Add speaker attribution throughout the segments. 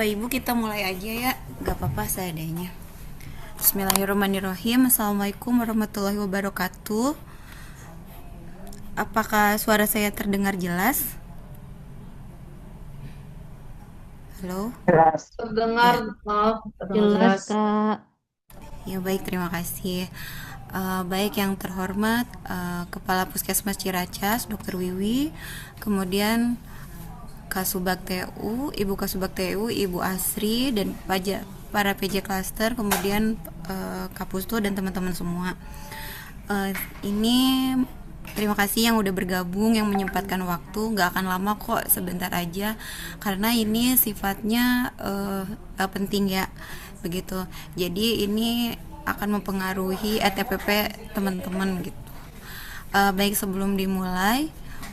Speaker 1: Bapak Ibu kita mulai aja ya, gak apa-apa seadanya. Bismillahirrahmanirrahim. Assalamualaikum warahmatullahi wabarakatuh. Apakah suara saya terdengar jelas? Halo?
Speaker 2: Jelas.
Speaker 3: Terdengar,
Speaker 1: Ya,
Speaker 3: maaf,
Speaker 4: Jelas,
Speaker 3: jelas.
Speaker 4: Kak.
Speaker 1: ya baik, terima kasih. Baik yang terhormat Kepala Puskesmas Ciracas, Dr. Wiwi, kemudian Kasubag TU, Ibu Kasubag TU, Ibu Asri, dan para PJ Cluster, kemudian Kapusto dan teman-teman semua. Ini terima kasih yang udah bergabung, yang menyempatkan waktu. Gak akan lama kok, sebentar aja, karena ini sifatnya penting ya, begitu. Jadi ini akan mempengaruhi ETPP teman-teman gitu. Baik, sebelum dimulai,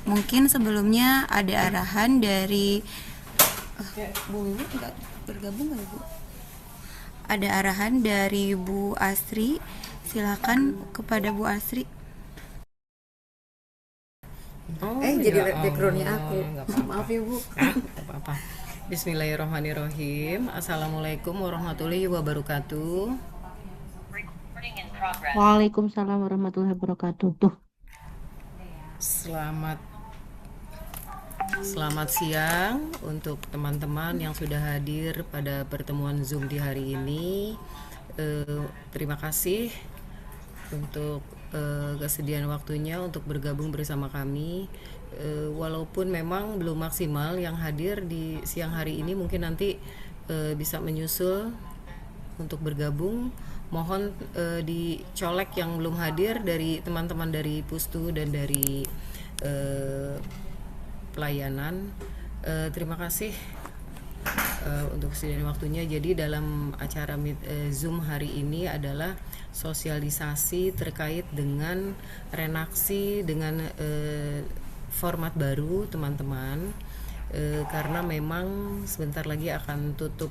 Speaker 1: mungkin sebelumnya ada arahan dari Bu Wiwi nggak bergabung nggak Bu? Ada arahan dari Bu Asri, silakan kepada Bu Asri. Jadi backgroundnya aku.
Speaker 3: Nggak apa-apa.
Speaker 1: Maaf ya Bu.
Speaker 3: Nggak apa-apa. Bismillahirrahmanirrahim. Assalamualaikum warahmatullahi wabarakatuh.
Speaker 4: Waalaikumsalam warahmatullahi wabarakatuh. Tuh,
Speaker 3: Selamat Selamat siang untuk teman-teman yang sudah hadir pada pertemuan Zoom di hari ini. Terima kasih untuk kesediaan waktunya untuk bergabung bersama kami. Walaupun memang belum maksimal yang hadir di siang hari ini, mungkin nanti bisa menyusul untuk bergabung. Mohon dicolek yang belum hadir dari teman-teman dari Pustu dan dari pelayanan. Terima kasih untuk kesediaan waktunya. Jadi dalam acara Zoom hari ini adalah sosialisasi terkait dengan renaksi dengan format baru teman-teman, karena memang sebentar lagi akan tutup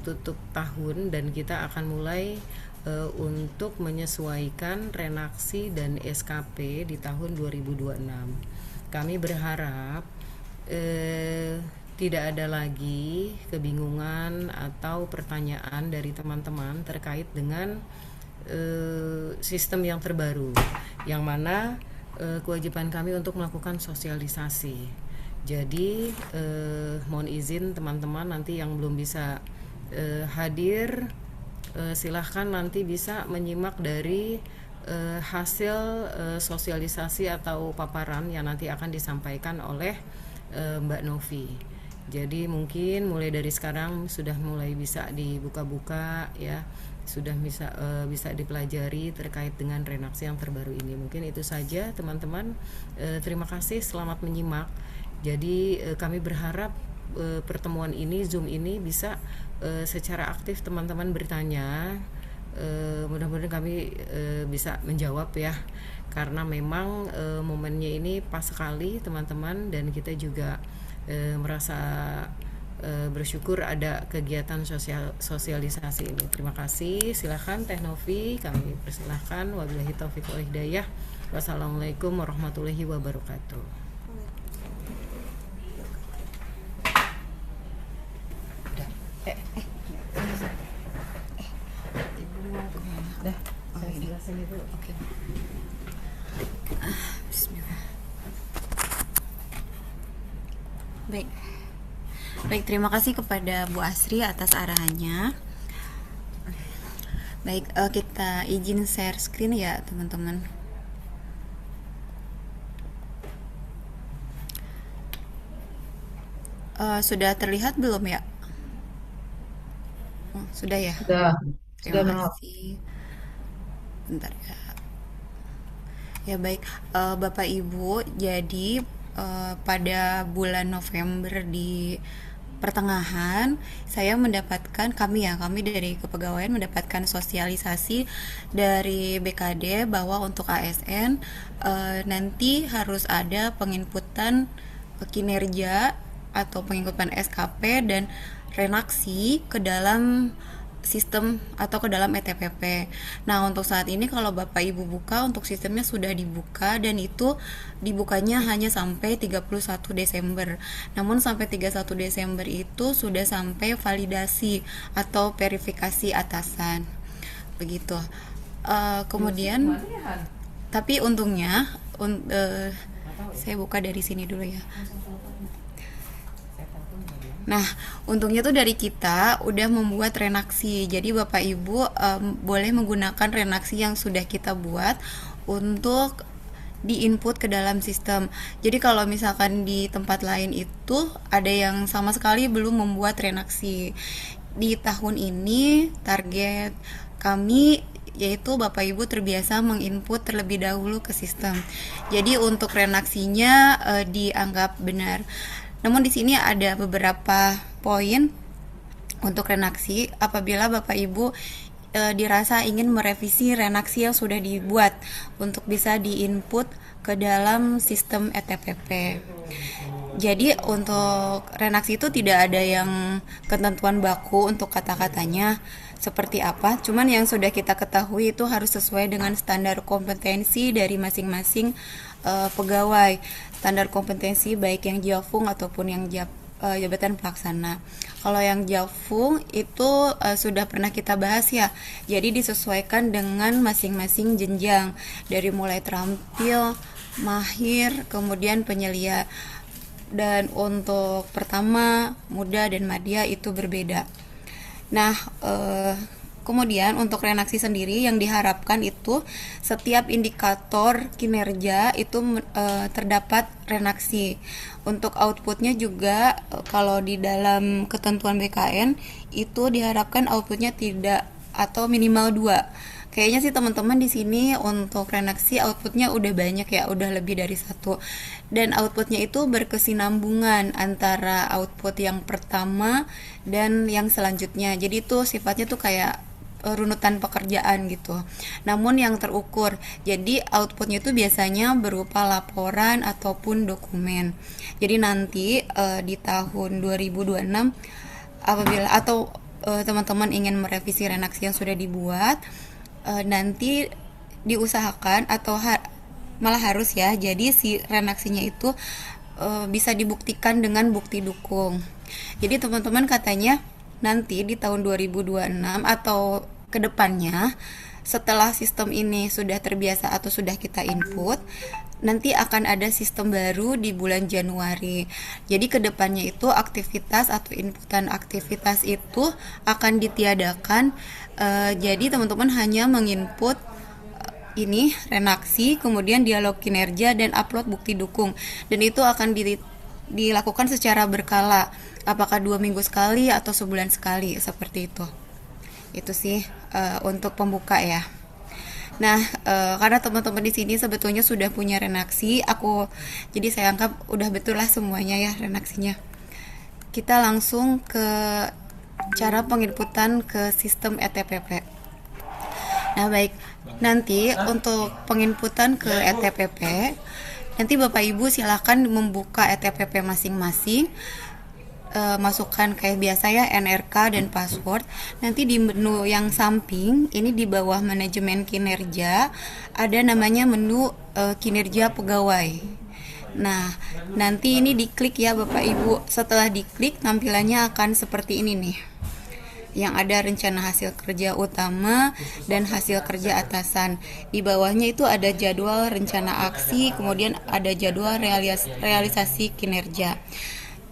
Speaker 3: tutup tahun, dan kita akan mulai untuk menyesuaikan renaksi dan SKP di tahun 2026. Kami berharap tidak ada lagi kebingungan atau pertanyaan dari teman-teman terkait dengan sistem yang terbaru, yang mana kewajiban kami untuk melakukan sosialisasi. Jadi mohon izin teman-teman nanti yang belum bisa hadir, silahkan nanti bisa menyimak dari hasil sosialisasi atau paparan yang nanti akan disampaikan oleh Mbak Novi. Jadi mungkin mulai dari sekarang sudah mulai bisa dibuka-buka ya, sudah bisa dipelajari terkait dengan renaksi yang terbaru ini. Mungkin itu saja teman-teman. Terima kasih, selamat menyimak. Jadi kami berharap pertemuan ini, Zoom ini bisa secara aktif teman-teman bertanya. Mudah-mudahan kami bisa menjawab ya, karena memang momennya ini pas sekali teman-teman, dan kita juga merasa bersyukur ada kegiatan sosialisasi ini. Terima kasih. Silakan Teh Novi, kami persilahkan. Wabillahi taufiq wal hidayah. Wassalamualaikum warahmatullahi wabarakatuh. Saya jelasin dulu. Oke.
Speaker 1: Bismillah. Baik. Baik, terima kasih kepada Bu Asri atas arahannya. Baik, kita izin share screen ya teman-teman. Sudah terlihat belum ya? Sudah ya?
Speaker 3: Sudah
Speaker 1: Terima
Speaker 3: maaf.
Speaker 1: kasih. Bentar ya. Ya baik, Bapak Ibu, jadi pada bulan November di pertengahan kami dari kepegawaian mendapatkan sosialisasi dari BKD bahwa untuk ASN nanti harus ada penginputan kinerja atau penginputan SKP dan renaksi ke dalam sistem atau ke dalam ETPP. Nah, untuk saat ini kalau Bapak Ibu buka, untuk sistemnya sudah dibuka dan itu dibukanya hanya sampai 31 Desember. Namun sampai 31 Desember itu sudah sampai validasi atau verifikasi atasan. Begitu. Kemudian tapi untungnya saya buka dari sini dulu ya. Nah, untungnya tuh dari kita udah membuat renaksi. Jadi Bapak Ibu boleh menggunakan renaksi yang sudah kita buat untuk di-input ke dalam sistem. Jadi kalau misalkan di tempat lain itu ada yang sama sekali belum membuat renaksi. Di tahun ini target kami yaitu Bapak Ibu terbiasa menginput terlebih dahulu ke sistem. Jadi untuk renaksinya dianggap benar. Namun di sini ada beberapa poin untuk renaksi apabila Bapak Ibu dirasa ingin merevisi renaksi yang sudah dibuat untuk bisa diinput ke dalam sistem ETPP. Jadi untuk renaksi itu tidak ada yang ketentuan baku untuk kata-katanya seperti apa, cuman yang sudah kita ketahui itu harus sesuai dengan standar kompetensi dari masing-masing pegawai, standar kompetensi baik yang Jafung ataupun yang jabatan pelaksana. Kalau yang Jafung itu sudah pernah kita bahas ya, jadi disesuaikan dengan masing-masing jenjang dari mulai terampil, mahir, kemudian penyelia. Dan untuk pertama, muda dan madya itu berbeda. Nah, kemudian untuk renaksi sendiri yang diharapkan itu setiap indikator kinerja itu terdapat renaksi. Untuk outputnya juga kalau di dalam ketentuan BKN itu diharapkan outputnya tidak atau minimal 2. Kayaknya sih teman-teman di sini untuk renaksi outputnya udah banyak ya, udah lebih dari 1. Dan outputnya itu berkesinambungan antara output yang pertama dan yang selanjutnya. Jadi itu sifatnya tuh kayak runutan pekerjaan gitu. Namun yang terukur. Jadi outputnya itu biasanya berupa laporan ataupun dokumen. Jadi nanti di tahun 2026 apabila atau teman-teman ingin merevisi renaksi yang sudah dibuat, nanti diusahakan atau malah harus ya, jadi si renaksinya itu bisa dibuktikan dengan bukti dukung. Jadi teman-teman katanya nanti di tahun 2026 atau kedepannya setelah sistem ini sudah terbiasa atau sudah kita input, nanti akan ada sistem baru di bulan Januari. Jadi kedepannya itu aktivitas atau inputan aktivitas itu akan ditiadakan. Jadi teman-teman hanya menginput ini renaksi, kemudian dialog kinerja dan upload bukti dukung. Dan itu akan dilakukan secara berkala. Apakah 2 minggu sekali atau sebulan sekali, seperti itu. Itu sih untuk pembuka ya. Nah, karena teman-teman di sini sebetulnya sudah punya renaksi, jadi saya anggap udah betul lah semuanya ya renaksinya. Kita langsung ke cara penginputan ke sistem ETPP. Nah, baik. Nanti untuk penginputan ke ETPP, nanti Bapak Ibu silakan membuka ETPP masing-masing. Masukkan kayak biasa ya NRK dan password. Nanti di menu yang samping ini di bawah manajemen kinerja ada namanya menu kinerja pegawai. Nah, nanti ini diklik ya Bapak Ibu. Setelah diklik tampilannya akan seperti ini nih. Yang ada rencana hasil kerja utama dan hasil kerja atasan. Di bawahnya itu ada jadwal rencana aksi, kemudian ada jadwal realisasi kinerja.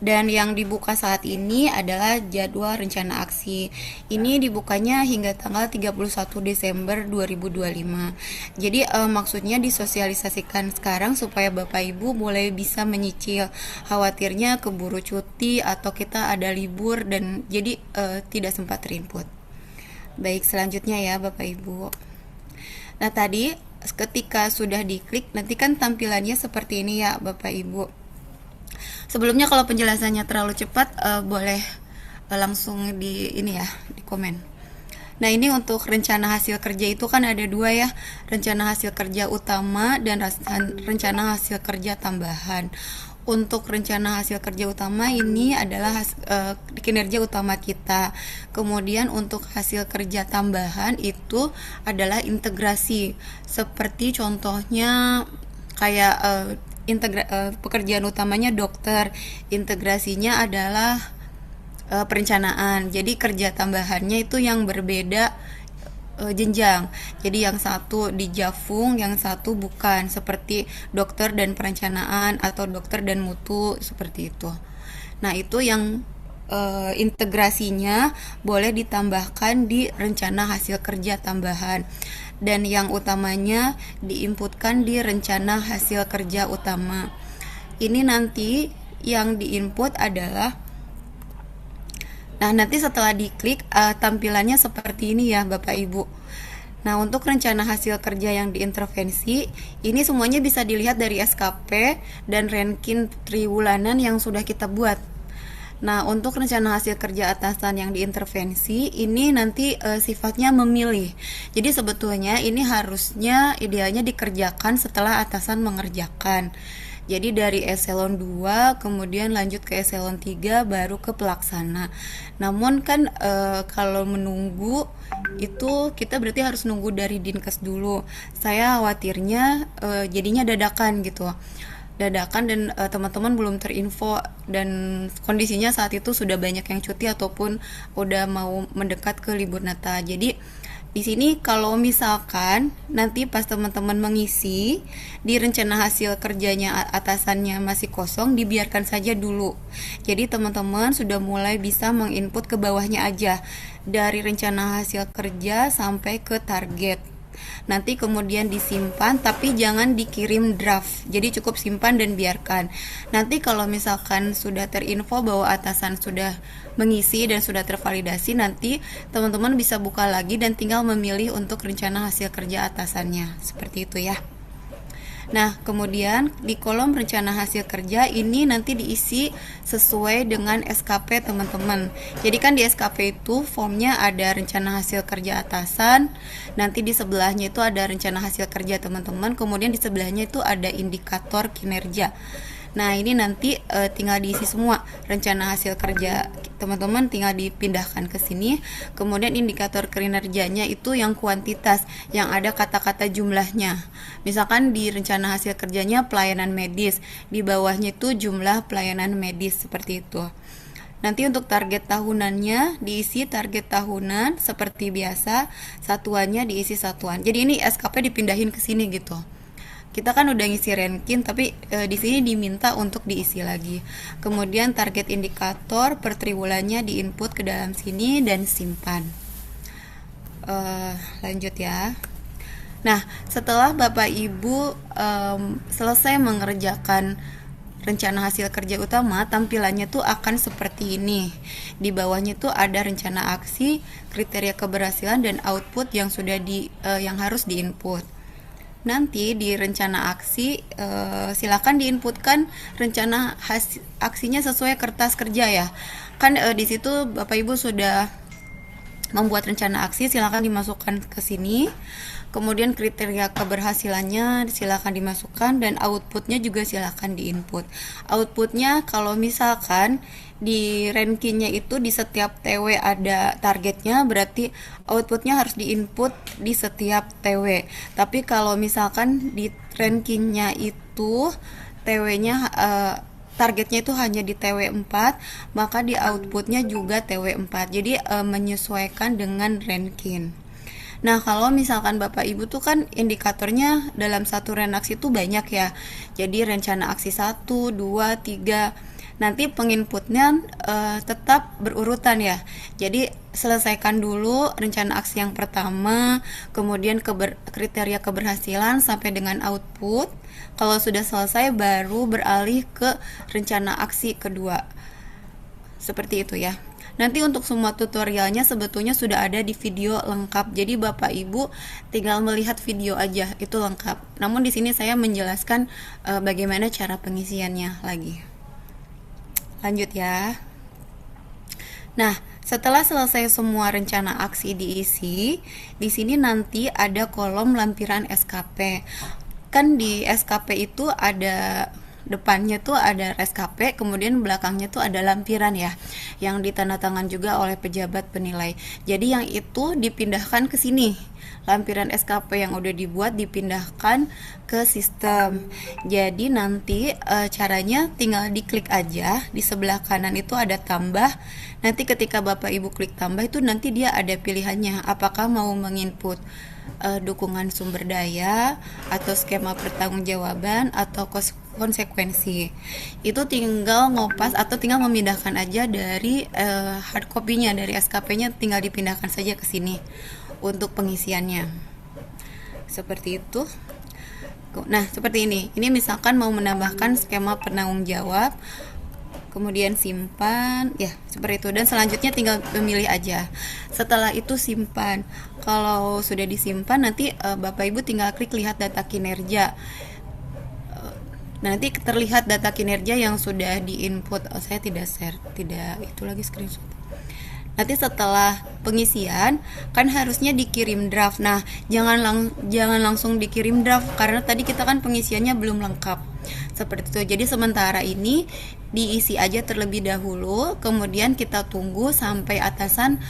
Speaker 1: Dan yang dibuka saat ini adalah jadwal rencana aksi. Ini dibukanya hingga tanggal 31 Desember 2025. Jadi maksudnya disosialisasikan sekarang supaya Bapak Ibu mulai bisa menyicil. Khawatirnya keburu cuti atau kita ada libur dan jadi tidak sempat terinput. Baik, selanjutnya ya Bapak Ibu. Nah, tadi ketika sudah diklik nanti kan tampilannya seperti ini ya Bapak Ibu. Sebelumnya kalau penjelasannya terlalu cepat boleh langsung di komen. Nah, ini untuk rencana hasil kerja itu kan ada 2 ya, rencana hasil kerja utama dan rencana hasil kerja tambahan. untuk rencana hasil kerja utama ini adalah kinerja utama kita. Kemudian untuk hasil kerja tambahan itu adalah integrasi. Seperti contohnya kayak pekerjaan utamanya dokter, integrasinya adalah perencanaan. Jadi kerja tambahannya itu yang berbeda jenjang. Jadi yang satu di Jafung, yang satu bukan, seperti dokter dan perencanaan atau dokter dan mutu, seperti itu. Nah, itu yang integrasinya boleh ditambahkan di rencana hasil kerja tambahan, dan yang utamanya diinputkan di rencana hasil kerja utama. Ini nanti yang diinput adalah, nah, nanti setelah diklik tampilannya seperti ini ya Bapak Ibu. Nah, untuk rencana hasil kerja yang diintervensi, ini semuanya bisa dilihat dari SKP dan ranking triwulanan yang sudah kita buat. Nah, untuk rencana hasil kerja atasan yang diintervensi, ini nanti sifatnya memilih. Jadi sebetulnya ini harusnya idealnya dikerjakan setelah atasan mengerjakan. Jadi dari eselon 2 kemudian lanjut ke eselon 3 baru ke pelaksana. Namun kan kalau menunggu itu kita berarti harus nunggu dari Dinkes dulu. Saya khawatirnya jadinya dadakan gitu. Dadakan dan teman-teman belum terinfo, dan kondisinya saat itu sudah banyak yang cuti ataupun udah mau mendekat ke libur Natal. Jadi di sini kalau misalkan nanti pas teman-teman mengisi di rencana hasil kerjanya atasannya masih kosong, dibiarkan saja dulu. Jadi teman-teman sudah mulai bisa menginput ke bawahnya aja dari rencana hasil kerja sampai ke target. Nanti kemudian disimpan, tapi jangan dikirim draft. Jadi cukup simpan dan biarkan. Nanti kalau misalkan sudah terinfo bahwa atasan sudah mengisi dan sudah tervalidasi, nanti teman-teman bisa buka lagi dan tinggal memilih untuk rencana hasil kerja atasannya. Seperti itu ya. Nah, kemudian di kolom rencana hasil kerja ini nanti diisi sesuai dengan SKP teman-teman. Jadi kan di SKP itu formnya ada rencana hasil kerja atasan, nanti di sebelahnya itu ada rencana hasil kerja teman-teman, kemudian di sebelahnya itu ada indikator kinerja. Nah, ini nanti tinggal diisi semua rencana hasil kerja teman-teman, tinggal dipindahkan ke sini. Kemudian indikator kinerjanya itu yang kuantitas, yang ada kata-kata jumlahnya. Misalkan di rencana hasil kerjanya pelayanan medis, di bawahnya itu jumlah pelayanan medis, seperti itu. Nanti untuk target tahunannya diisi target tahunan seperti biasa, satuannya diisi satuan. Jadi ini SKP dipindahin ke sini gitu. Kita kan udah ngisi ranking, tapi di sini diminta untuk diisi lagi. Kemudian target indikator per triwulannya diinput ke dalam sini dan simpan. Lanjut ya. Nah, setelah Bapak Ibu selesai mengerjakan rencana hasil kerja utama, tampilannya tuh akan seperti ini. Di bawahnya tuh ada rencana aksi, kriteria keberhasilan, dan output yang sudah yang harus diinput. Nanti di rencana aksi silakan diinputkan rencana aksinya sesuai kertas kerja ya. Kan di situ Bapak Ibu sudah membuat rencana aksi, silakan dimasukkan ke sini. Kemudian kriteria keberhasilannya silakan dimasukkan, dan outputnya juga silakan diinput. Outputnya kalau misalkan di rankingnya itu di setiap TW ada targetnya, berarti outputnya harus diinput di setiap TW. Tapi kalau misalkan di rankingnya itu TW-nya targetnya itu hanya di TW 4, maka di outputnya juga TW 4. Jadi menyesuaikan dengan ranking. Nah, kalau misalkan Bapak Ibu tuh kan indikatornya dalam satu renaksi itu banyak ya. Jadi rencana aksi 1, 2, 3. Nanti penginputnya tetap berurutan ya. Jadi selesaikan dulu rencana aksi yang pertama, kemudian kriteria keberhasilan sampai dengan output. Kalau sudah selesai baru beralih ke rencana aksi kedua. Seperti itu ya. Nanti untuk semua tutorialnya sebetulnya sudah ada di video lengkap. Jadi Bapak Ibu tinggal melihat video aja, itu lengkap. Namun di sini saya menjelaskan bagaimana cara pengisiannya lagi. Lanjut ya. Nah, setelah selesai semua rencana aksi diisi, di sini nanti ada kolom lampiran SKP. Kan di SKP itu ada depannya tuh ada RESKP, kemudian belakangnya tuh ada lampiran ya, yang ditandatangan juga oleh pejabat penilai. Jadi yang itu dipindahkan ke sini. Lampiran SKP yang udah dibuat dipindahkan ke sistem. Jadi nanti caranya tinggal diklik aja, di sebelah kanan itu ada tambah. Nanti ketika Bapak Ibu klik tambah itu nanti dia ada pilihannya, apakah mau menginput dukungan sumber daya atau skema pertanggungjawaban atau konsekuensi. Itu tinggal ngopas atau tinggal memindahkan aja dari hard copy-nya, dari SKP-nya tinggal dipindahkan saja ke sini untuk pengisiannya. Seperti itu. Nah, seperti ini. Ini misalkan mau menambahkan skema penanggung jawab, kemudian simpan, ya seperti itu. Dan selanjutnya tinggal memilih aja. Setelah itu simpan. Kalau sudah disimpan, nanti Bapak Ibu tinggal klik lihat data kinerja. Nanti terlihat data kinerja yang sudah diinput. Saya tidak share, tidak itu lagi screenshot. Nanti setelah pengisian kan harusnya dikirim draft. Nah, jangan langsung dikirim draft karena tadi kita kan pengisiannya belum lengkap. Seperti itu. Jadi sementara ini diisi aja terlebih dahulu, kemudian kita tunggu sampai atasan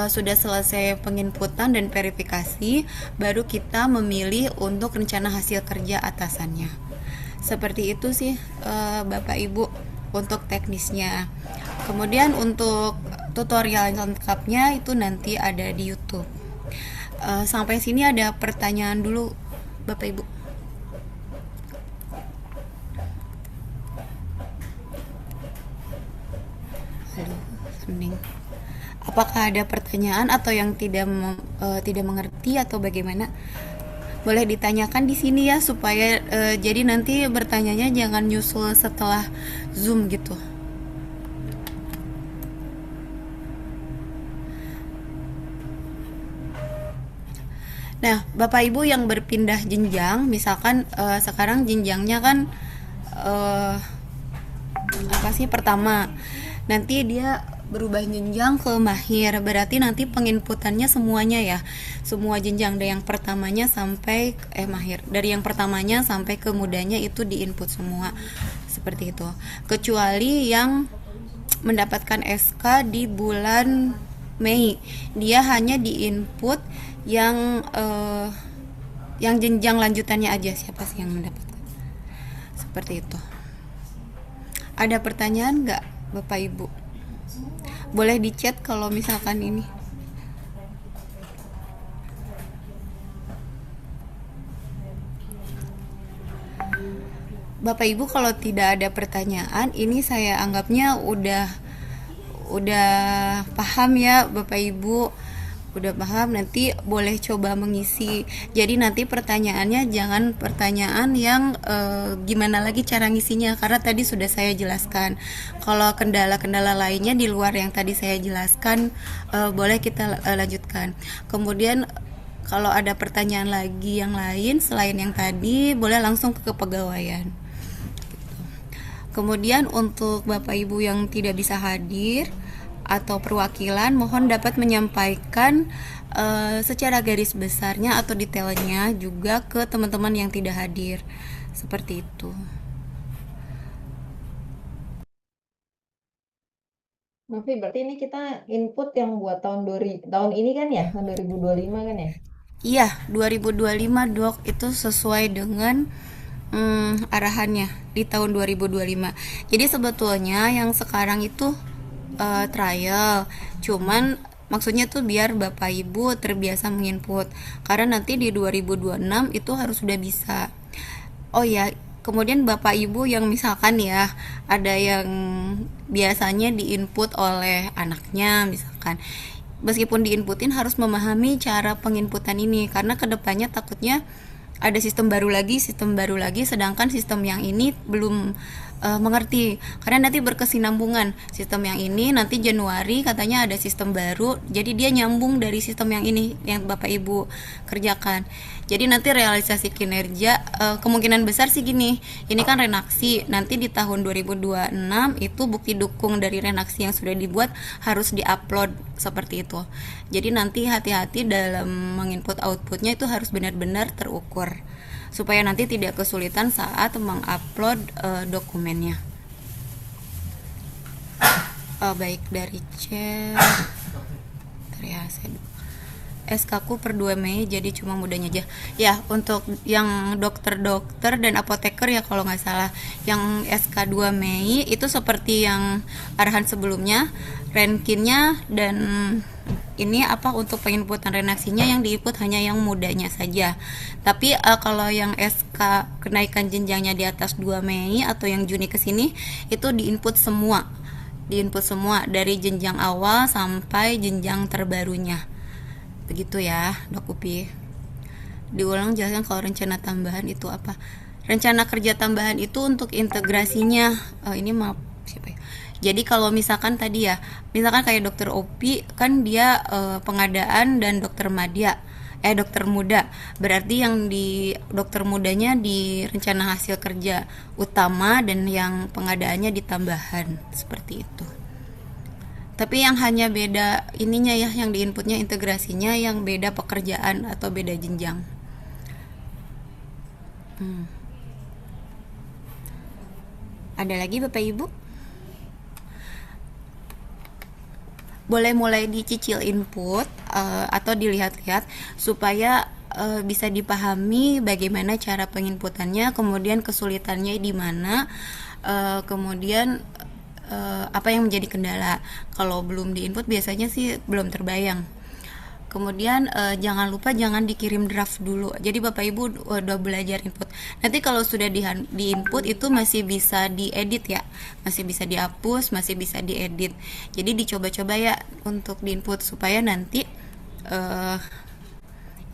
Speaker 1: sudah selesai penginputan dan verifikasi, baru kita memilih untuk rencana hasil kerja atasannya. Seperti itu sih Bapak Ibu untuk teknisnya. Kemudian untuk tutorial lengkapnya itu nanti ada di YouTube. Sampai sini ada pertanyaan dulu Bapak Ibu. Halo, hening. Apakah ada pertanyaan atau yang tidak mengerti atau bagaimana? Boleh ditanyakan di sini ya supaya jadi nanti bertanyanya jangan nyusul setelah Zoom gitu. Nah, Bapak Ibu yang berpindah jenjang, misalkan sekarang jenjangnya kan pertama, nanti dia berubah jenjang ke mahir, berarti nanti penginputannya semuanya ya, semua jenjang dari yang pertamanya sampai mahir, dari yang pertamanya sampai ke mudanya itu diinput semua, seperti itu. Kecuali yang mendapatkan SK di bulan Mei, dia hanya diinput yang jenjang lanjutannya aja, siapa sih yang mendapatkan, seperti itu. Ada pertanyaan nggak Bapak Ibu? Boleh di chat kalau misalkan ini. Bapak Ibu kalau tidak ada pertanyaan, ini saya anggapnya udah paham ya Bapak Ibu. Udah paham, nanti boleh coba mengisi. Jadi nanti pertanyaannya jangan pertanyaan yang gimana lagi cara ngisinya, karena tadi sudah saya jelaskan. Kalau kendala-kendala lainnya di luar yang tadi saya jelaskan, boleh kita lanjutkan. Kemudian kalau ada pertanyaan lagi yang lain selain yang tadi, boleh langsung ke kepegawaian. Kemudian untuk Bapak Ibu yang tidak bisa hadir atau perwakilan, mohon dapat menyampaikan secara garis besarnya atau detailnya juga ke teman-teman yang tidak hadir, seperti itu.
Speaker 2: Novi, berarti ini kita input yang buat tahun ini kan ya, tahun 2025 kan ya?
Speaker 1: Iya, 2025 Dok, itu sesuai dengan arahannya di tahun 2025. Jadi sebetulnya yang sekarang itu trial, cuman maksudnya tuh biar Bapak Ibu terbiasa menginput, karena nanti di 2026 itu harus sudah bisa. Oh ya, kemudian Bapak Ibu yang misalkan ya ada yang biasanya diinput oleh anaknya misalkan, meskipun diinputin harus memahami cara penginputan ini, karena kedepannya takutnya ada sistem baru lagi, sedangkan sistem yang ini belum mengerti, karena nanti berkesinambungan. Sistem yang ini nanti Januari katanya ada sistem baru, jadi dia nyambung dari sistem yang ini yang Bapak Ibu kerjakan. Jadi nanti realisasi kinerja kemungkinan besar sih gini, ini kan renaksi, nanti di tahun 2026 itu bukti dukung dari renaksi yang sudah dibuat harus diupload, seperti itu. Jadi nanti hati-hati dalam menginput outputnya, itu harus benar-benar terukur. supaya nanti tidak kesulitan saat mengupload dokumennya. Baik, dari chat ya, SK ku per 2 Mei, jadi cuma mudanya aja ya. Untuk yang dokter-dokter dan apoteker ya kalau nggak salah, yang SK 2 Mei itu seperti yang arahan sebelumnya, rankinnya dan ini untuk penginputan renaksinya yang diinput hanya yang mudanya saja. Tapi kalau yang SK kenaikan jenjangnya di atas 2 Mei atau yang Juni ke sini itu diinput semua dari jenjang awal sampai jenjang terbarunya. Begitu ya, Dok Upi. Diulang jelaskan kalau rencana tambahan itu apa. Rencana kerja tambahan itu untuk integrasinya. Ini maaf siapa ya? Jadi kalau misalkan tadi ya, misalkan kayak Dokter Opi kan dia pengadaan dan dokter muda. Berarti yang di dokter mudanya di rencana hasil kerja utama dan yang pengadaannya di tambahan, seperti itu. Tapi yang hanya beda ininya ya, yang di inputnya integrasinya yang beda pekerjaan atau beda jenjang. Ada lagi Bapak Ibu? Boleh mulai dicicil input atau dilihat-lihat supaya bisa dipahami bagaimana cara penginputannya, kemudian kesulitannya di mana, kemudian apa yang menjadi kendala. Kalau belum diinput biasanya sih belum terbayang. Kemudian jangan lupa jangan dikirim draft dulu. Jadi Bapak Ibu udah belajar input. Nanti kalau sudah diinput itu masih bisa diedit ya. Masih bisa dihapus, masih bisa diedit. Jadi dicoba-coba ya untuk diinput supaya nanti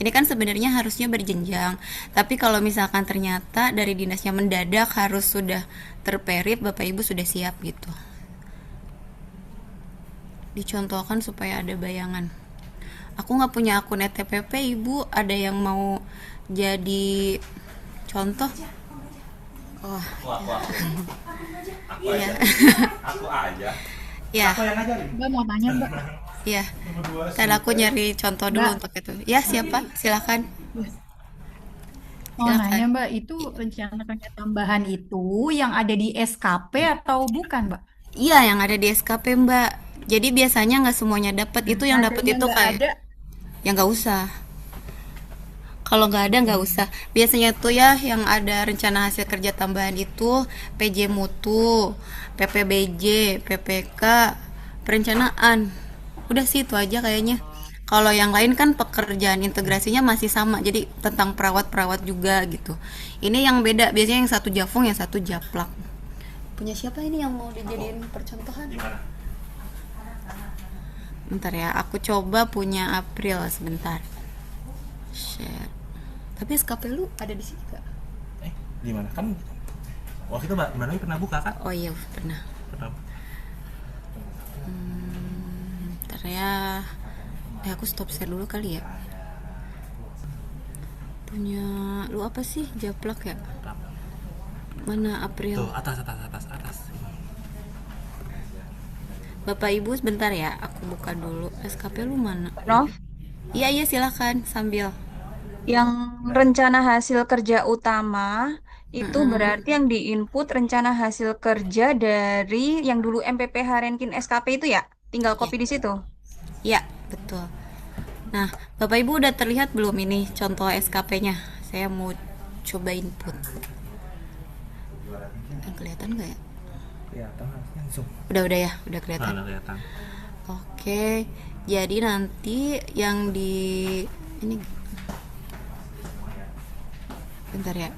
Speaker 1: ini kan sebenarnya harusnya berjenjang. Tapi kalau misalkan ternyata dari dinasnya mendadak harus sudah terperip, Bapak Ibu sudah siap gitu. Dicontohkan supaya ada bayangan. Aku nggak punya akun ETPP, Ibu. Ada yang mau jadi contoh? Oh,
Speaker 5: aku aja. Aku aja.
Speaker 1: Ya.
Speaker 5: Aku yang ngajarin.
Speaker 6: Mbak mau nanya Mbak.
Speaker 1: Ya. Ntar aku nyari contoh dulu untuk itu. Ya, siapa? Silakan.
Speaker 6: Mau nanya Mbak, itu rencana kerja tambahan itu yang ada di SKP atau bukan Mbak?
Speaker 1: Iya, yang ada di SKP Mbak. Jadi biasanya nggak semuanya dapat. Itu yang dapat itu kayak
Speaker 6: ada.
Speaker 1: yang nggak usah. Kalau nggak ada nggak usah. Biasanya tuh ya yang ada rencana hasil kerja tambahan itu PJ Mutu, PPBJ, PPK, perencanaan. Udah sih itu aja kayaknya. Kalau yang lain kan pekerjaan integrasinya masih sama, jadi tentang perawat-perawat juga gitu. Ini yang beda, biasanya yang satu Jafung, yang satu Japlak. Punya siapa ini yang mau dijadiin percontohan?
Speaker 5: Gimana?
Speaker 1: Bentar ya, aku coba punya April sebentar. Share. Tapi SKP lu ada di sini gak?
Speaker 5: Gimana? Kan waktu itu Mbak Manoy pernah buka kan?
Speaker 1: Oh iya, pernah.
Speaker 5: Pernah.
Speaker 1: Bentar ya. Aku stop share dulu kali ya. Punya lu apa sih? Japlak ya? Mana April?
Speaker 5: Tuh, atas.
Speaker 1: Bapak Ibu sebentar ya, aku buka dulu. SKP lu mana?
Speaker 7: Prof,
Speaker 1: Iya sambil.
Speaker 7: yang rencana hasil kerja utama itu berarti yang diinput rencana hasil kerja dari yang dulu MPPH Renkin SKP itu ya? Tinggal copy di situ.
Speaker 1: Ya, betul. Nah, Bapak Ibu udah terlihat belum ini contoh SKP-nya? Saya mau coba input. Kelihatan nggak ya?
Speaker 5: Kelihatan harusnya zoom.
Speaker 1: Udah ya, udah kelihatan.
Speaker 5: Udah kelihatan.
Speaker 1: Oke, jadi nanti yang di ini bentar ya.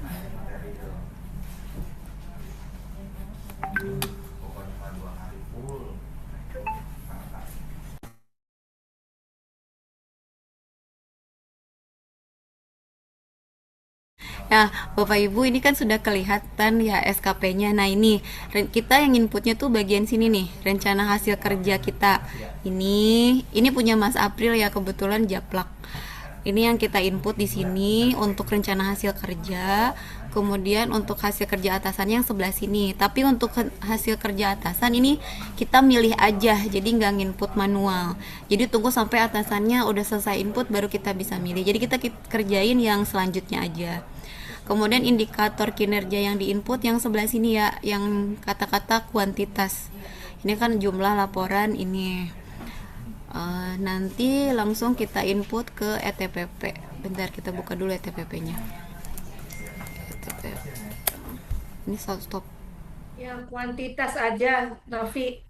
Speaker 1: Nah, Bapak Ibu ini kan sudah kelihatan ya SKP-nya. Nah, ini kita yang inputnya tuh bagian sini nih, rencana hasil kerja kita. Ini punya Mas April ya, kebetulan Japlak. Ini yang kita input di sini untuk rencana hasil kerja. Kemudian untuk hasil kerja atasannya yang sebelah sini. Tapi untuk hasil kerja atasan ini kita milih aja, jadi nggak nginput manual. Jadi tunggu sampai atasannya udah selesai input baru kita bisa milih. Jadi kita kerjain yang selanjutnya aja. Kemudian indikator kinerja yang diinput yang sebelah sini ya, yang kata-kata kuantitas. Ini kan jumlah laporan ini. Nanti langsung kita input ke ETPP. Bentar, kita buka dulu ETPP-nya. ETPP. Ini stop.
Speaker 8: Yang kuantitas aja, Novi.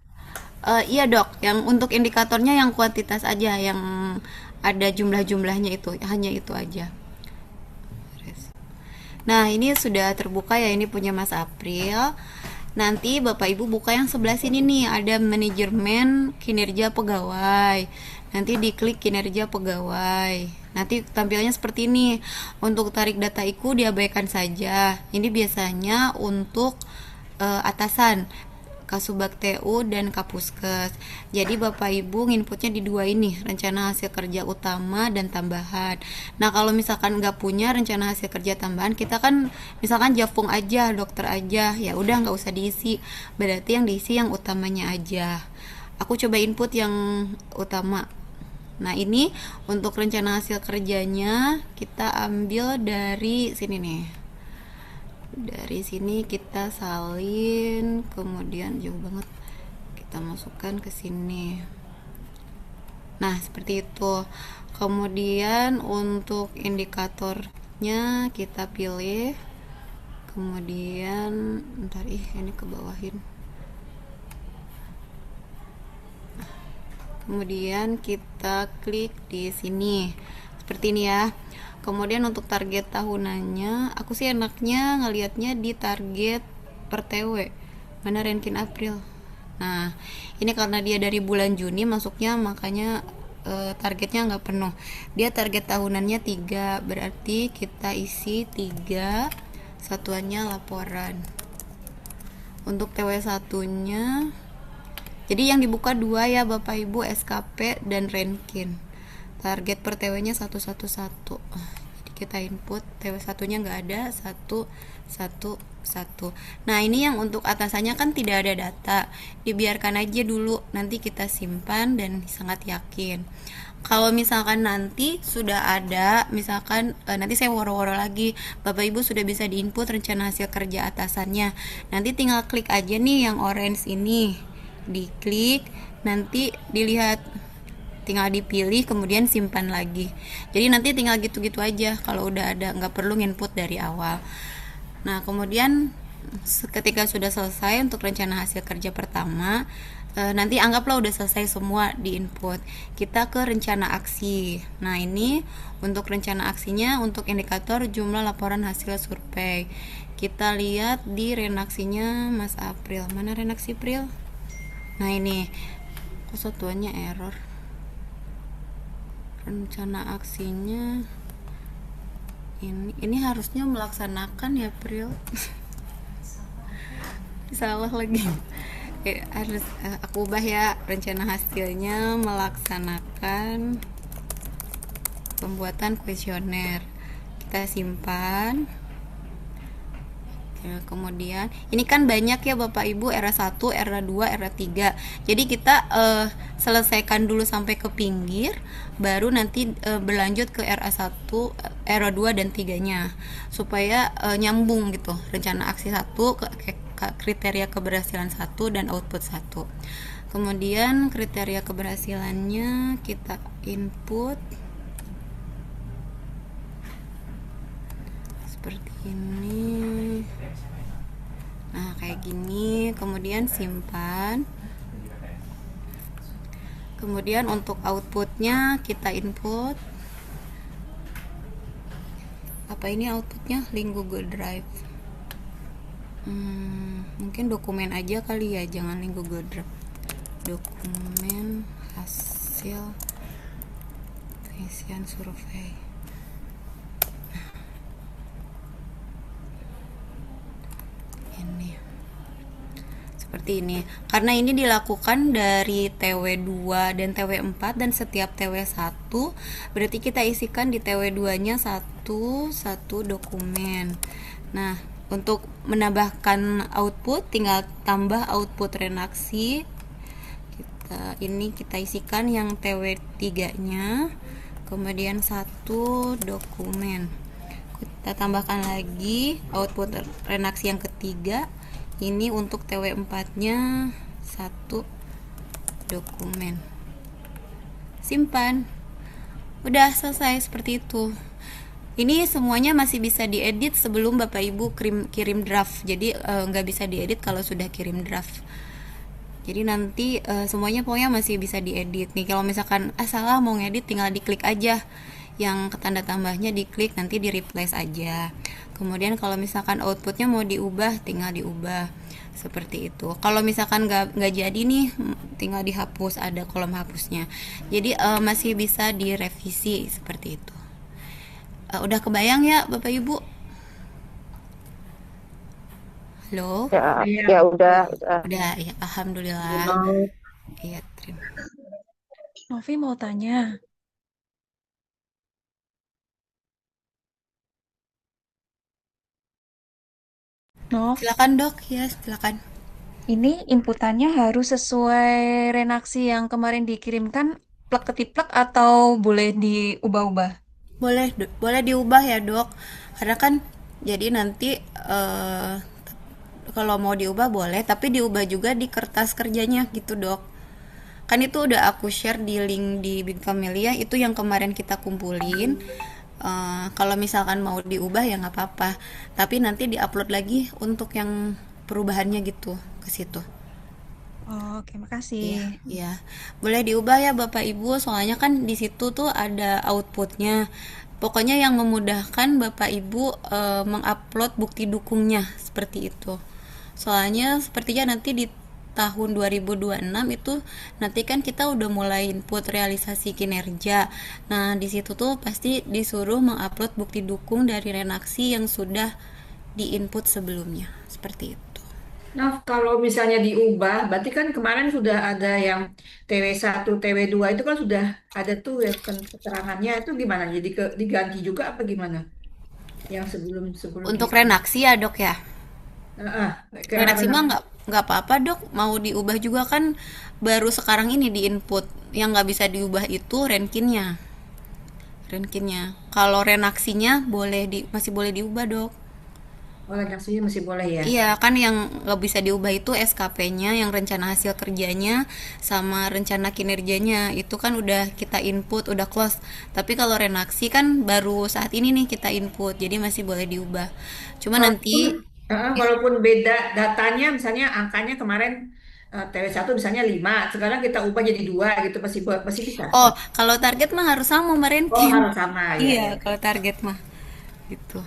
Speaker 1: Iya dok, yang untuk indikatornya yang kuantitas aja, yang ada jumlah-jumlahnya itu, hanya itu aja. Nah ini sudah terbuka ya, ini punya Mas April. Nanti Bapak Ibu buka yang sebelah sini nih, ada manajemen kinerja pegawai. Nanti diklik kinerja pegawai. Nanti tampilannya seperti ini. Untuk tarik data IKU diabaikan saja. Ini biasanya untuk atasan, Kasubag TU dan Kapuskes. Jadi Bapak Ibu nginputnya di dua ini, rencana hasil kerja utama dan tambahan. Nah kalau misalkan nggak punya rencana hasil kerja tambahan, kita kan misalkan Japung aja, dokter aja, ya udah nggak usah diisi. Berarti yang diisi yang utamanya aja. Aku coba input yang utama. Nah ini untuk rencana hasil kerjanya kita ambil dari sini nih. Dari sini kita salin, kemudian jauh banget kita masukkan ke sini. Nah seperti itu. Kemudian untuk indikatornya kita pilih, kemudian bentar, ini ke bawahin. Kemudian kita klik di sini seperti ini ya. Kemudian untuk target tahunannya, aku sih enaknya ngelihatnya di target per TW. Mana ranking April. Nah, ini karena dia dari bulan Juni masuknya, makanya targetnya nggak penuh. Dia target tahunannya 3, berarti kita isi 3, satuannya laporan. Untuk TW1-nya, jadi yang dibuka 2 ya Bapak Ibu, SKP dan ranking. Target per TW-nya 111. Jadi kita input TW1-nya nggak ada, 111. Nah ini yang untuk atasannya kan tidak ada data, dibiarkan aja dulu, nanti kita simpan dan sangat yakin. Kalau misalkan nanti sudah ada, misalkan nanti saya woro-woro lagi, Bapak Ibu sudah bisa diinput rencana hasil kerja atasannya. Nanti tinggal klik aja nih yang orange ini, diklik, nanti dilihat, tinggal dipilih, kemudian simpan lagi. Jadi nanti tinggal gitu-gitu aja kalau udah ada, nggak perlu input dari awal. Nah kemudian ketika sudah selesai untuk rencana hasil kerja pertama, nanti anggaplah udah selesai semua di input, kita ke rencana aksi. Nah ini untuk rencana aksinya, untuk indikator jumlah laporan hasil survei, kita lihat di renaksinya Mas April. Mana renaksi April? Nah ini kok satuannya error. Rencana aksinya ini harusnya melaksanakan ya April. Salah lagi. Harus aku ubah ya, rencana hasilnya melaksanakan pembuatan kuesioner. Kita simpan. Ya, kemudian ini kan banyak ya Bapak Ibu, era 1, era 2, era 3. Jadi kita selesaikan dulu sampai ke pinggir, baru nanti berlanjut ke era 1, era 2 dan 3-nya supaya nyambung gitu. Rencana aksi 1 ke kriteria keberhasilan 1 dan output 1. Kemudian kriteria keberhasilannya kita input seperti ini. Nah kayak gini, kemudian simpan. Kemudian untuk outputnya kita input apa ini outputnya, link Google Drive. Mungkin dokumen aja kali ya, jangan link Google Drive. Dokumen hasil pengisian survei. Ini seperti ini, karena ini dilakukan dari TW2 dan TW4 dan setiap TW1 berarti kita isikan di TW2 nya satu dokumen. Nah untuk menambahkan output tinggal tambah output renaksi, kita isikan yang TW3 nya, kemudian 1 dokumen. Kita tambahkan lagi output reaksi yang ketiga. Ini untuk TW4-nya 1 dokumen. Simpan. Udah selesai seperti itu. Ini semuanya masih bisa diedit sebelum Bapak Ibu kirim draft. Jadi nggak bisa diedit kalau sudah kirim draft. Jadi nanti semuanya pokoknya masih bisa diedit. Nih kalau misalkan salah mau ngedit tinggal diklik aja. Yang tanda tambahnya diklik, nanti di replace aja. Kemudian kalau misalkan outputnya mau diubah, tinggal diubah. Seperti itu. Kalau misalkan nggak jadi nih, tinggal dihapus, ada kolom hapusnya. Jadi masih bisa direvisi seperti itu. Udah kebayang ya Bapak Ibu? Halo?
Speaker 4: Ya,
Speaker 8: Iya.
Speaker 4: ya udah.
Speaker 1: Udah ya, alhamdulillah. Iya, terima.
Speaker 7: Novi mau tanya. Nov,
Speaker 1: Silakan Dok, ya silakan.
Speaker 7: ini inputannya harus sesuai reaksi yang kemarin dikirimkan plek ketiplek atau boleh diubah-ubah?
Speaker 1: Boleh diubah ya Dok. Karena kan jadi nanti kalau mau diubah boleh, tapi diubah juga di kertas kerjanya gitu Dok. Kan itu udah aku share di link di Big Familia, itu yang kemarin kita kumpulin. Kalau misalkan mau diubah ya nggak apa-apa, tapi nanti diupload lagi untuk yang perubahannya gitu ke situ.
Speaker 7: Oh, oke, makasih.
Speaker 1: Iya, iya. Boleh diubah ya Bapak Ibu, soalnya kan di situ tuh ada outputnya. Pokoknya yang memudahkan Bapak Ibu mengupload bukti dukungnya seperti itu. Soalnya sepertinya nanti di tahun 2026 itu nanti kan kita udah mulai input realisasi kinerja. Nah, di situ tuh pasti disuruh mengupload bukti dukung dari reaksi yang sudah diinput sebelumnya. Seperti itu.
Speaker 8: Nah, kalau misalnya diubah, berarti kan kemarin sudah ada yang TW1, TW2 itu kan sudah ada tuh ya keterangannya itu gimana? Jadi diganti juga apa gimana? Yang sebelum
Speaker 1: Untuk
Speaker 8: itu.
Speaker 1: reaksi ya Dok ya.
Speaker 8: Kayak
Speaker 1: Redaksi mah nggak apa-apa Dok, mau diubah juga kan baru sekarang ini di input. Yang nggak bisa diubah itu rankinnya. Kalau reaksinya masih boleh diubah Dok.
Speaker 8: oh, redaksinya masih boleh ya?
Speaker 1: Iya kan yang nggak bisa diubah itu SKP-nya, yang rencana hasil kerjanya sama rencana kinerjanya itu kan udah kita input, udah close. Tapi kalau reaksi kan baru saat ini nih kita input, jadi masih boleh diubah. Cuma nanti
Speaker 8: Walaupun beda datanya, misalnya angkanya kemarin TW1 misalnya 5, sekarang kita ubah jadi 2 gitu, pasti bisa.
Speaker 1: kalau target mah harus sama
Speaker 8: Oh,
Speaker 1: Merenkin.
Speaker 8: harus sama ya.
Speaker 1: Iya, kalau target mah gitu.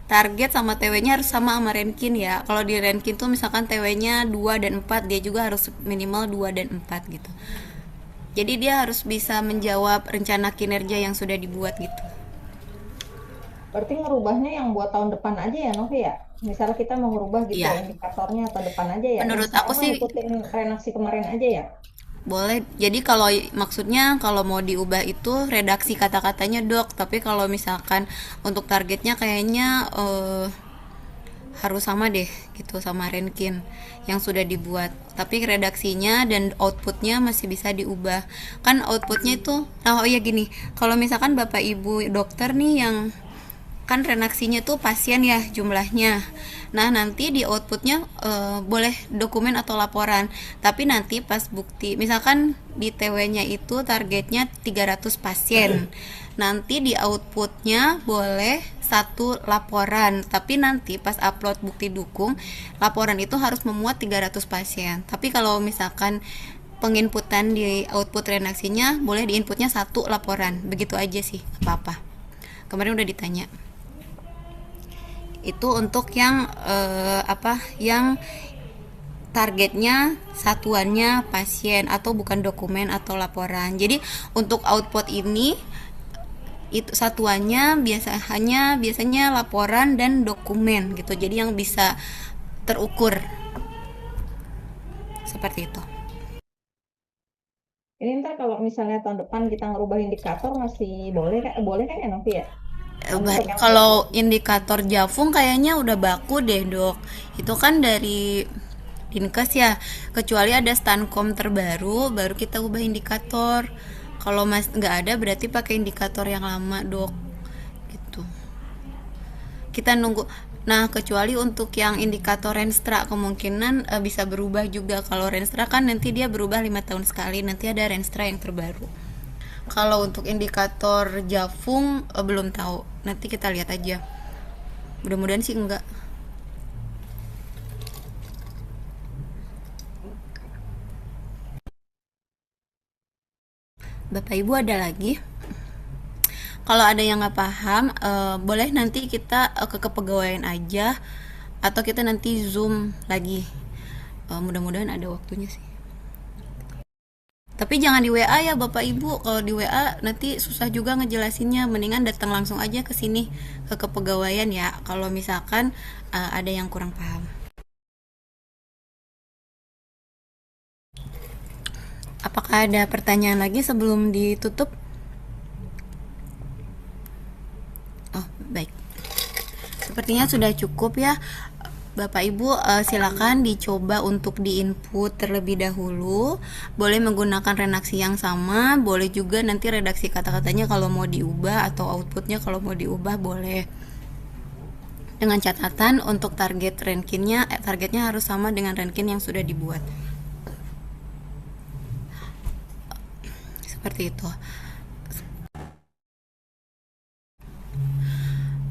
Speaker 1: Target sama TW-nya harus sama Renkin ya. Kalau di Renkin tuh misalkan TW-nya 2 dan 4, dia juga harus minimal 2 dan 4 gitu. Jadi dia harus bisa menjawab rencana kinerja yang sudah dibuat gitu.
Speaker 2: Berarti ngerubahnya yang buat tahun depan aja ya Novi ya? Misal kita mau ngerubah gitu
Speaker 1: Iya.
Speaker 2: indikatornya tahun depan aja ya.
Speaker 1: Menurut
Speaker 2: Yang
Speaker 1: aku
Speaker 2: sekarang
Speaker 1: sih
Speaker 2: mah ikutin reaksi kemarin aja ya.
Speaker 1: boleh. Jadi kalau maksudnya kalau mau diubah itu redaksi kata-katanya Dok, tapi kalau misalkan untuk targetnya kayaknya harus sama deh gitu sama Renkin yang sudah dibuat. Tapi redaksinya dan outputnya masih bisa diubah. Kan outputnya itu, oh iya gini, kalau misalkan Bapak Ibu dokter nih yang kan reaksinya tuh pasien ya jumlahnya. Nah nanti di outputnya boleh dokumen atau laporan. Tapi nanti pas bukti, misalkan di TW-nya itu targetnya 300 pasien. Nanti di outputnya boleh 1 laporan. Tapi nanti pas upload bukti dukung, laporan itu harus memuat 300 pasien. Tapi kalau misalkan penginputan di output reaksinya boleh di inputnya 1 laporan. Begitu aja sih, apa-apa. Kemarin udah ditanya. Itu untuk yang yang targetnya satuannya pasien atau bukan dokumen atau laporan. Jadi untuk output ini itu satuannya biasanya laporan dan dokumen gitu. Jadi yang bisa terukur. Seperti itu.
Speaker 2: Ini ntar kalau misalnya tahun depan kita ngerubah indikator masih boleh kan ya Novi ya?
Speaker 1: Kalau indikator Jafung kayaknya udah baku deh Dok. Itu kan dari Dinkes ya. Kecuali ada Stankom terbaru, baru kita ubah indikator. Kalau nggak ada berarti pakai indikator yang lama Dok. Gitu. kita nunggu. Nah, kecuali untuk yang indikator Renstra kemungkinan bisa berubah juga. Kalau Renstra kan nanti dia berubah 5 tahun sekali, nanti ada Renstra yang terbaru. Kalau untuk indikator Jafung belum tahu, nanti kita lihat aja. Mudah-mudahan sih enggak. Bapak Ibu ada lagi? Kalau ada yang nggak paham, boleh nanti kita ke kepegawaian aja, atau kita nanti Zoom lagi. Mudah-mudahan ada waktunya sih. Tapi jangan di WA ya Bapak Ibu. Kalau di WA nanti susah juga ngejelasinnya. Mendingan datang langsung aja ke sini, ke kepegawaian ya. Kalau misalkan ada yang kurang paham. Apakah ada pertanyaan lagi sebelum ditutup? Oh, baik. Sepertinya sudah cukup ya. Bapak Ibu silakan dicoba untuk di-input terlebih dahulu. Boleh menggunakan redaksi yang sama, boleh juga nanti redaksi kata-katanya kalau mau diubah, atau outputnya kalau mau diubah boleh. Dengan catatan untuk target rankingnya, targetnya harus sama dengan ranking yang sudah dibuat. Seperti itu.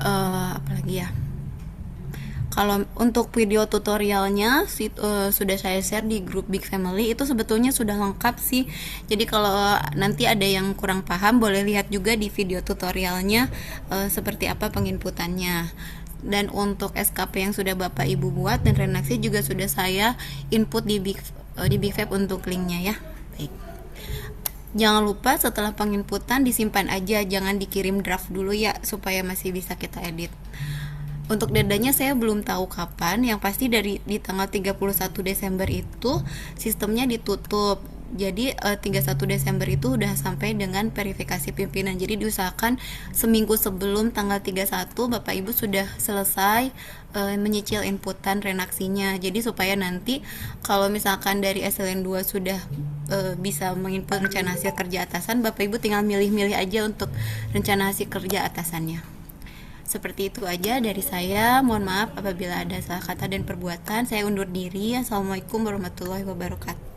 Speaker 1: Apalagi ya? Kalau untuk video tutorialnya sudah saya share di grup Big Family, itu sebetulnya sudah lengkap sih. Jadi kalau nanti ada yang kurang paham, boleh lihat juga di video tutorialnya seperti apa penginputannya. Dan untuk SKP yang sudah Bapak Ibu buat dan redaksi juga sudah saya input di Big Fab untuk linknya ya. Baik. Jangan lupa setelah penginputan disimpan aja, jangan dikirim draft dulu ya, supaya masih bisa kita edit. Untuk deadline-nya saya belum tahu kapan, yang pasti di tanggal 31 Desember itu sistemnya ditutup. Jadi 31 Desember itu udah sampai dengan verifikasi pimpinan. Jadi diusahakan seminggu sebelum tanggal 31 Bapak Ibu sudah selesai menyicil inputan redaksinya. Jadi supaya nanti kalau misalkan dari SLN 2 sudah bisa menginput rencana hasil kerja atasan, Bapak Ibu tinggal milih-milih aja untuk rencana hasil kerja atasannya. Seperti itu aja dari saya. Mohon maaf apabila ada salah kata dan perbuatan. Saya undur diri. Assalamualaikum warahmatullahi wabarakatuh.